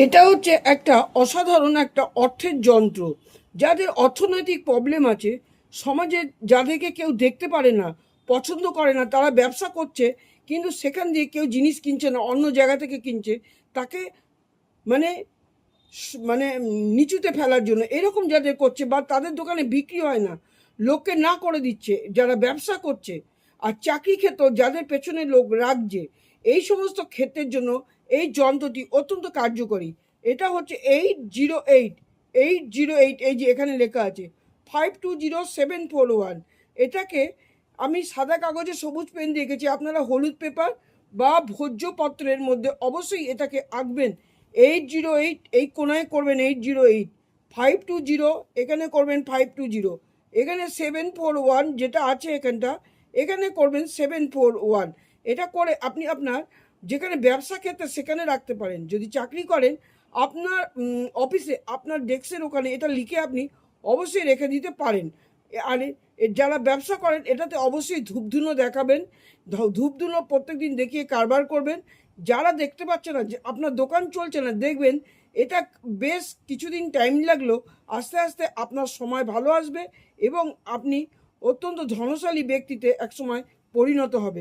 এটা হচ্ছে একটা অসাধারণ একটা অর্থের যন্ত্র। যাদের অর্থনৈতিক প্রবলেম আছে, সমাজে যাদেরকে কেউ দেখতে পারে না, পছন্দ করে না, তারা ব্যবসা করছে কিন্তু সেখান দিয়ে কেউ জিনিস কিনছে না, অন্য জায়গা থেকে কিনছে, তাকে মানে মানে নিচুতে ফেলার জন্য এরকম যাদের করছে, বা তাদের দোকানে বিক্রি হয় না, লোককে না করে দিচ্ছে, যারা ব্যবসা করছে আর চাকরি ক্ষেত্র যাদের পেছনে লোক রাখছে, এই সমস্ত ক্ষেত্রের জন্য এই যন্ত্রটি অত্যন্ত কার্যকরী। এটা হচ্ছে 808 এই যে এখানে লেখা আছে 520741। এটাকে আমি সাদা কাগজে সবুজ পেন দিয়ে এঁকেছি, আপনারা হলুদ পেপার বা ভোজ্যপত্রের মধ্যে অবশ্যই এটাকে আঁকবেন। 808 এই কোনায় করবেন 808, 520 এখানে করবেন 520, এখানে 741 যেটা আছে এখানটা, এখানে করবেন 741। এটা করে আপনি আপনার যেখানে ব্যবসা ক্ষেত্রে সেখানে রাখতে পারেন। যদি চাকরি করেন, আপনার অফিসে আপনার ডেস্কের ওখানে এটা লিখে আপনি অবশ্যই রেখে দিতে পারেন। আর যারা ব্যবসা করেন এটাতে অবশ্যই ধূপধুনো দেখাবেন, ধূপধুনো প্রত্যেকদিন দেখিয়ে কারবার করবেন। যারা দেখতে পাচ্ছে না যে আপনার দোকান চলছে না, দেখবেন এটা বেশ কিছুদিন টাইম লাগলো, আস্তে আস্তে আপনার সময় ভালো আসবে এবং আপনি অত্যন্ত ধনশালী ব্যক্তিতে একসময় পরিণত হবে।